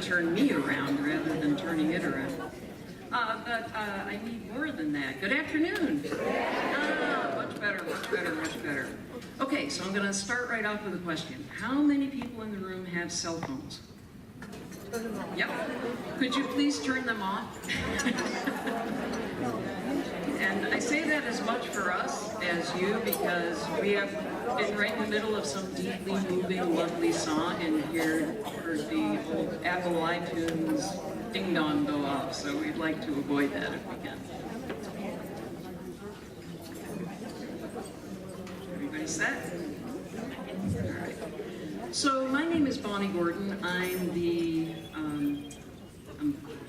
turn me around rather than turning it around. But I need more than that. Good afternoon. Much better, much better, much better. Okay, so I'm going to start right off with a question. How many people in the room have cell phones? Yep. Could you please turn them off? And I say that as much for us as you because we have been right in the middle of some deeply moving, lovely song and heard the old Apple iTunes ding-dong go off, so we'd like to avoid that if we can. Everybody set? All right. So my name is Bonnie Gordon. I'm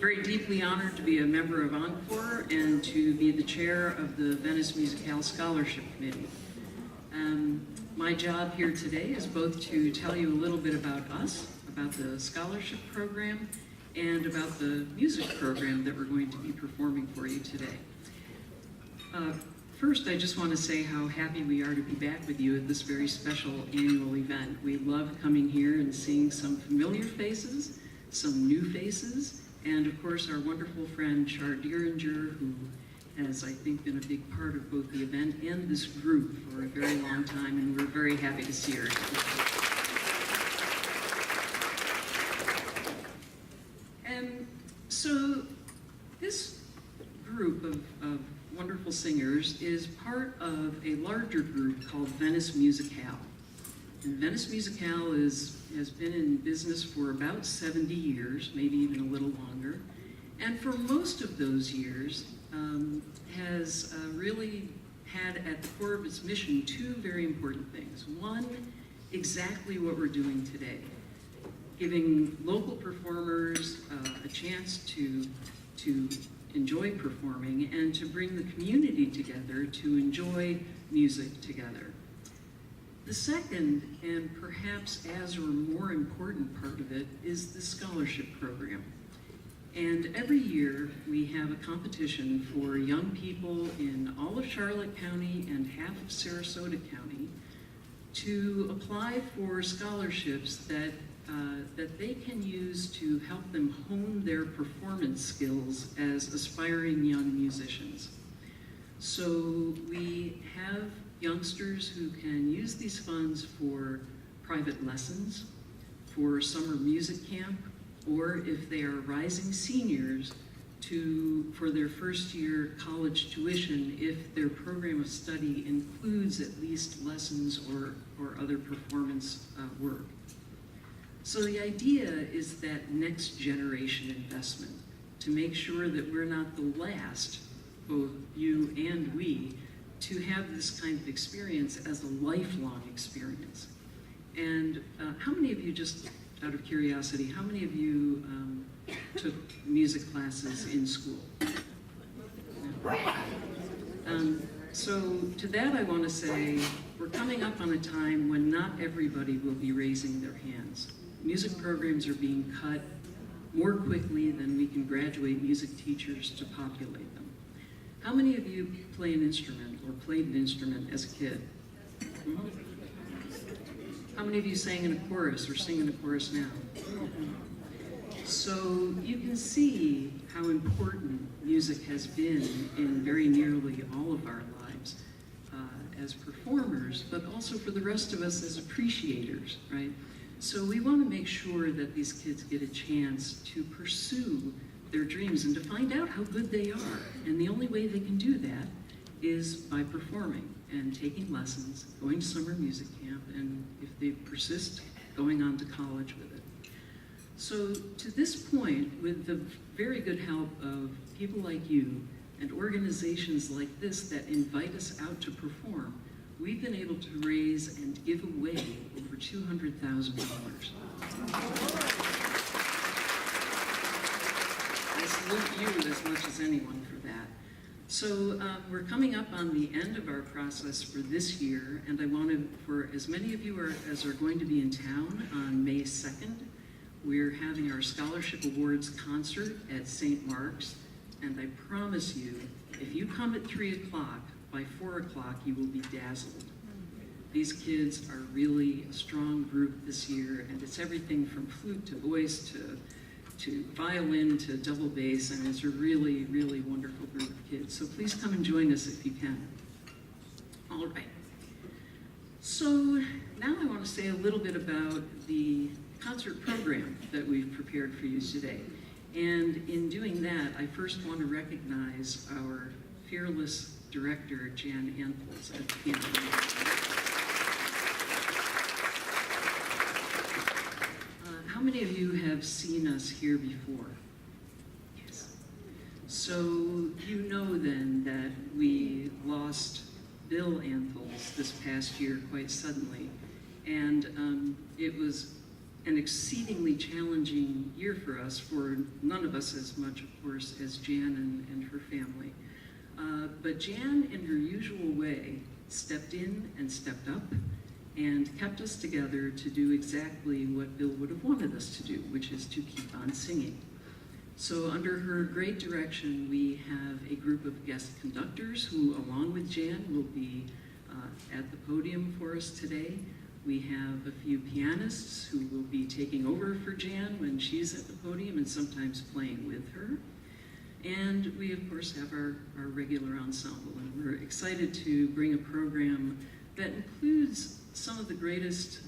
very deeply honored to be a member of Encore and to be the chair of the Venice Musicale Scholarship Committee. My job here today is both to tell you a little bit about us, about the scholarship program, and about the music program that we're going to be performing for you today. First, I just want to say how happy we are to be back with you at this very special annual event. We love coming here and seeing some familiar faces, some new faces, and of course our wonderful friend Char Dieringer, who has, I think, been a big part of both the event and this group for a very long time, and we're very happy to see her. And so this group of wonderful singers is part of a larger group called Venice Musicale. And Venice Musicale has been in business for about 70 years, maybe even a little longer. And for most of those years, has really had at the core of its mission two very important things. One, exactly what we're doing today, giving local performers a chance to enjoy performing and to bring the community together to enjoy music together. The second, and perhaps as or more important part of it, is the scholarship program. And every year we have a competition for young people in all of Charlotte County and half of Sarasota County to apply for scholarships that they can use to help them hone their performance skills as aspiring young musicians. So we have youngsters who can use these funds for private lessons, for summer music camp, or if they are rising seniors, for their first year college tuition if their program of study includes at least lessons or other performance work. So the idea is that next generation investment to make sure that we're not the last, both you and we, to have this kind of experience as a lifelong experience. And how many of you, just out of curiosity, how many of you took music classes in school? So to that I want to say, we're coming up on a time when not everybody will be raising their hands. Music programs are being cut more quickly than we can graduate music teachers to populate them. How many of you play an instrument or played an instrument as a kid? How many of you sang in a chorus or sing in a chorus now? So you can see how important music has been in very nearly all of our lives as performers, but also for the rest of us as appreciators, right? So we want to make sure that these kids get a chance to pursue their dreams and to find out how good they are. And the only way they can do that is by performing and taking lessons, going to summer music camp, and if they persist, going on to college with it. So to this point, with the very good help of people like you and organizations like this that invite us out to perform, we've been able to raise and give away over $200,000. I salute you as much as anyone for that. So we're coming up on the end of our process for this year, and I want to, for as many of you as are going to be in town on May 2nd, we're having our Scholarship Awards concert at St. Mark's, and I promise you, if you come at 3 o'clock, by 4 o'clock you will be dazzled. These kids are really a strong group this year, and it's everything from flute to voice to to violin to double bass, and it's a really, really wonderful group of kids. So please come and join us if you can. All right. So now I want to say a little bit about the concert program that we've prepared for you today. And in doing that, I first want to recognize our fearless director, Jan Anpels, at the piano. How many of you have seen us here before? Yes. So you know then that we lost Bill Anthels this past year quite suddenly, and it was an exceedingly challenging year for us, for none of us as much, of course, as Jan and her family. But Jan, in her usual way, stepped in and stepped up and kept us together to do exactly what Bill would have wanted us to do, which is to keep on singing. So under her great direction, we have a group of guest conductors who, along with Jan, will be at the podium for us today. We have a few pianists who will be taking over for Jan when she's at the podium and sometimes playing with her. And we, of course, have our regular ensemble. And we're excited to bring a program that includes some of the greatest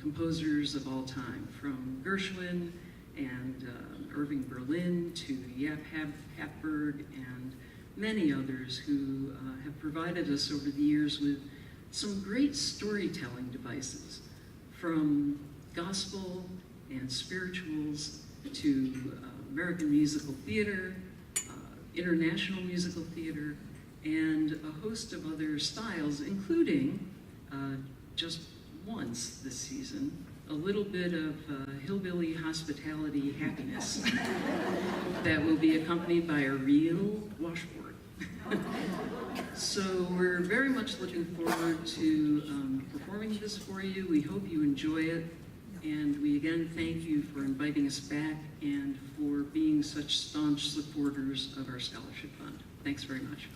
composers of all time, from Gershwin and Irving Berlin to Jaap Hapberg and many others who have provided us over the years with some great storytelling devices, from gospel and spirituals to American musical theater, international musical theater, and a host of other styles, including just once this season, a little bit of hillbilly hospitality happiness that will be accompanied by a real washboard. So we're very much looking forward to performing this for you. We hope you enjoy it. And we again thank you for inviting us back and for being such staunch supporters of our scholarship fund. Thanks very much.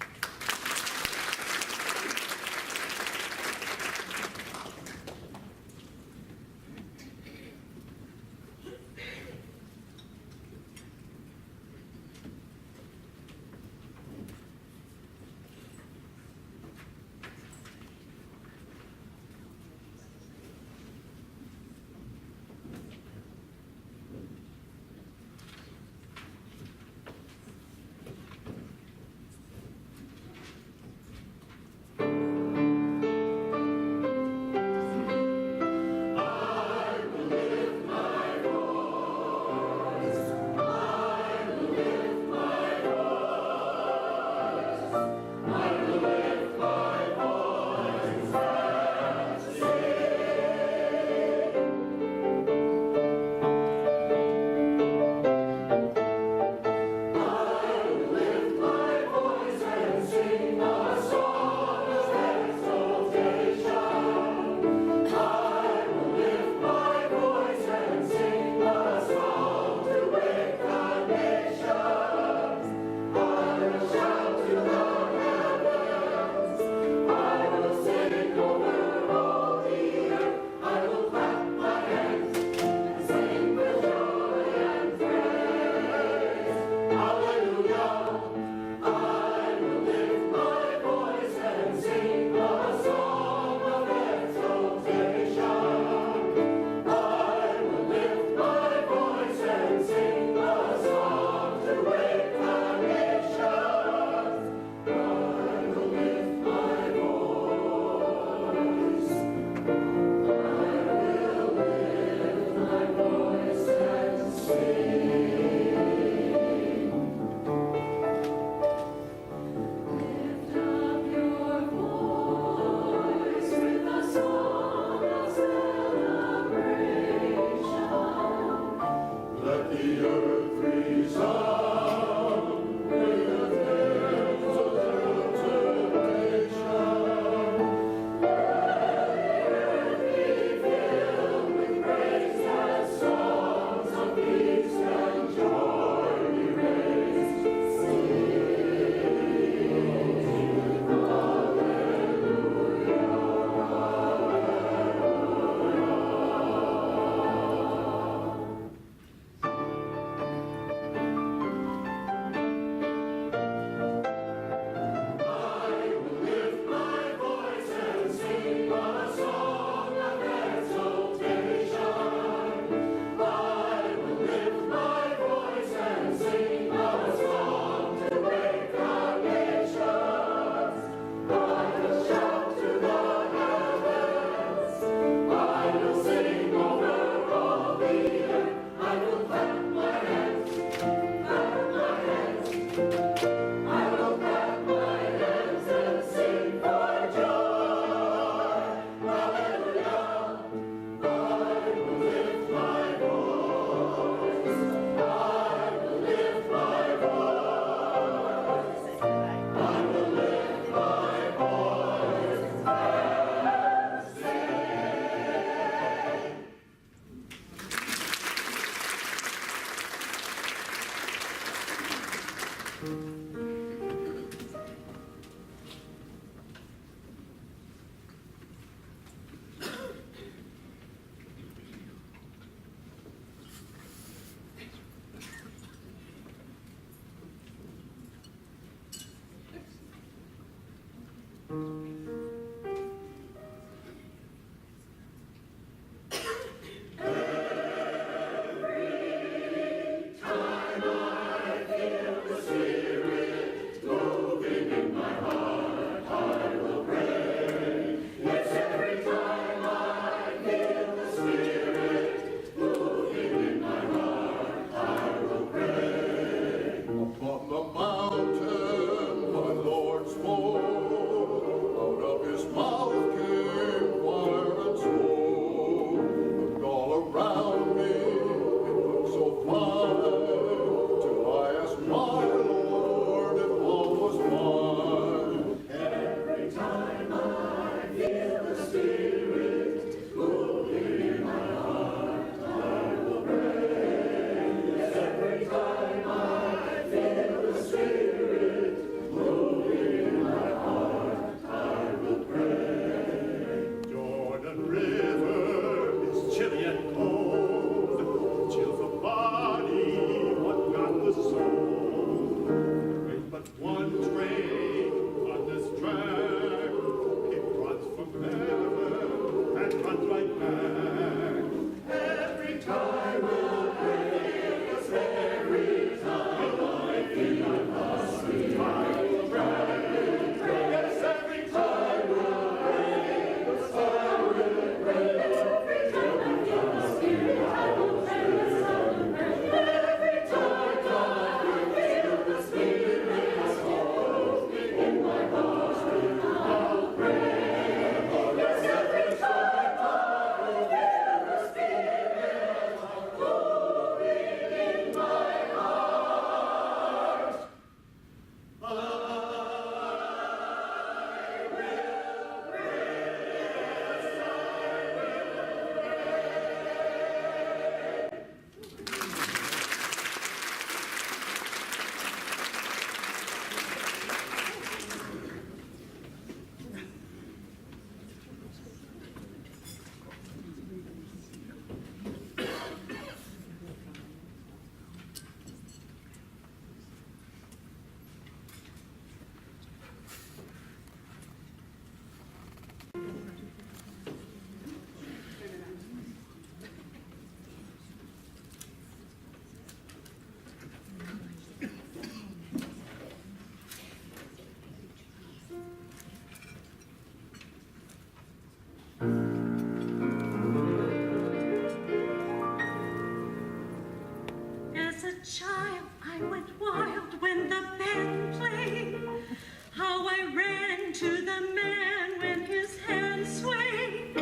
to the man when his hands sway.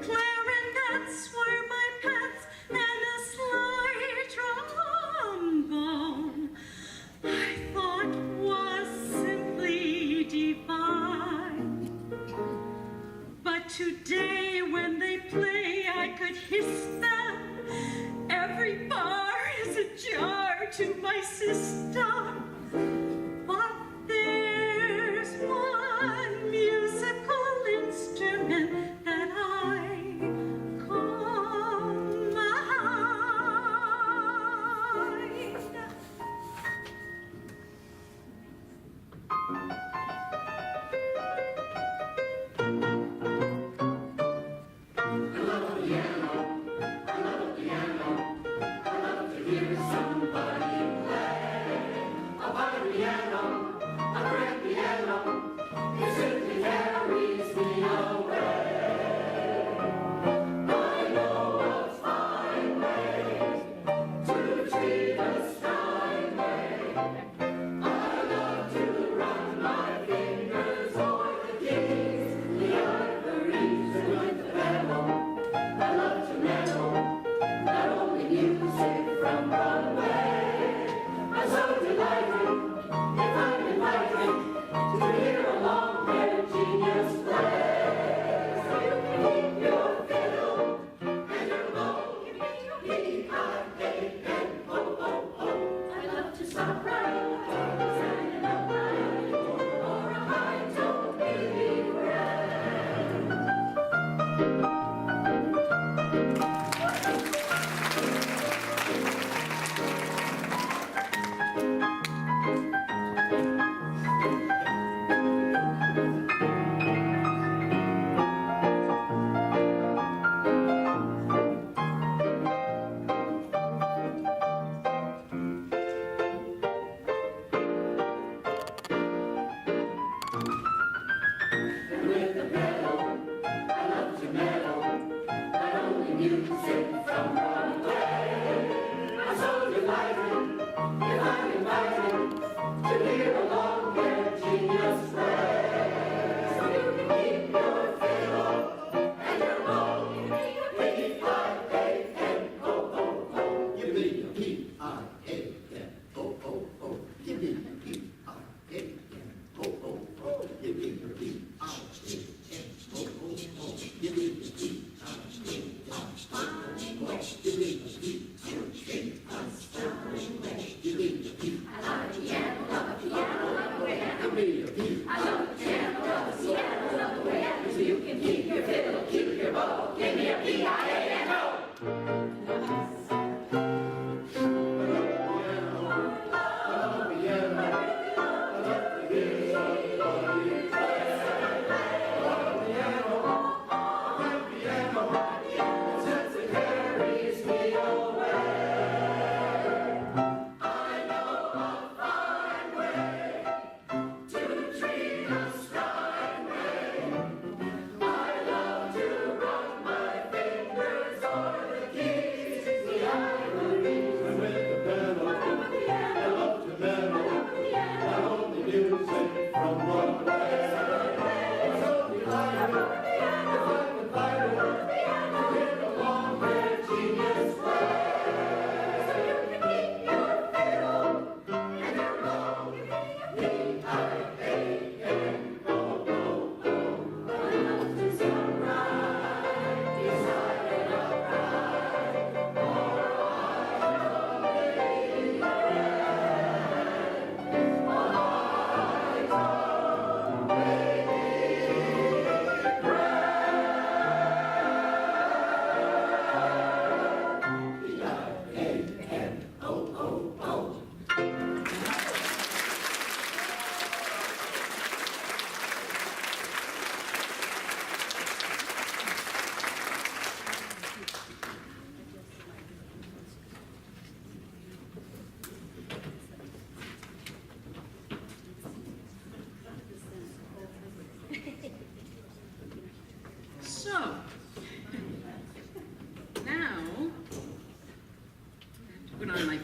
Clarinets were my pets and a slide trombone I thought was simply divine. But today when they play I could hiss them. Every bar is a jar to my system. But there's one musical instrument that I call mine.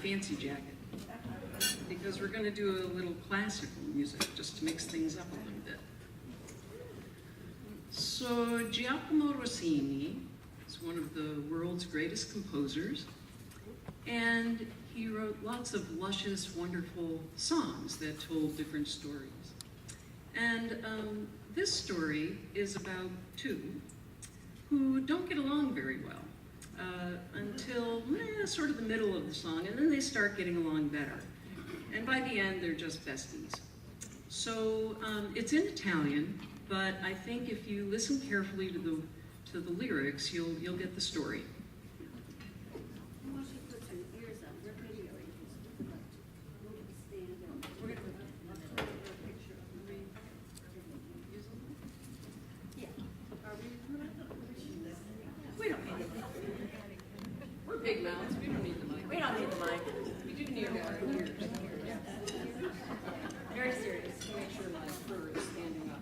fancy jacket, because we're going to do a little classical music just to mix things up a little bit. So Giacomo Rossini is one of the world's greatest composers, and he wrote lots of luscious, wonderful songs that told different stories. And this story is about two who don't get along very well until sort of the middle of the song, and then they start getting along better. And by the end, they're just besties. So it's in Italian, but I think if you listen carefully to the lyrics, you'll get the story. We're big mouths. We don't need the mic. We don't need the mic. We do need our ears. Very serious. To make sure my fur is standing up.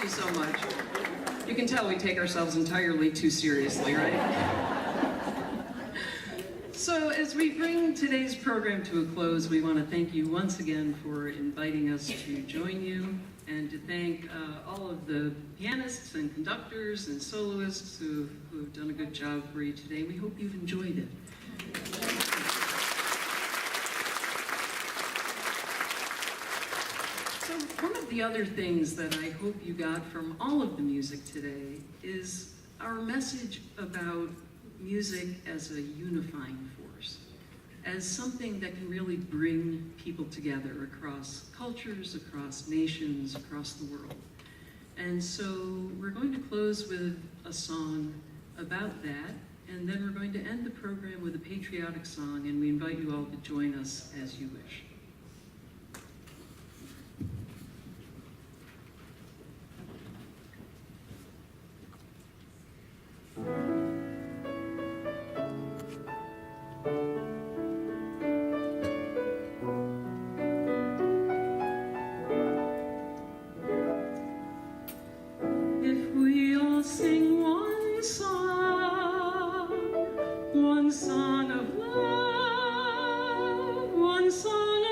you so much. You can tell we take ourselves entirely too seriously, right? So as we bring today's program to a close, we want to thank you once again for inviting us to join you, and to thank all of the pianists and conductors and soloists who have done a good job for you today. We hope you've enjoyed it. So one of the other things that I hope you got from all of the music today is our message about music as a unifying force, as something that can really bring people together across cultures, across nations, across the world. And so we're going to close with a song about that, and then we're going to end the program with a patriotic song, and we invite you all to join us as you wish. If we all sing one song of love, one song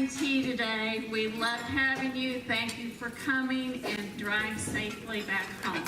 tea today. We loved having you. Thank you for coming, and drive safely back home.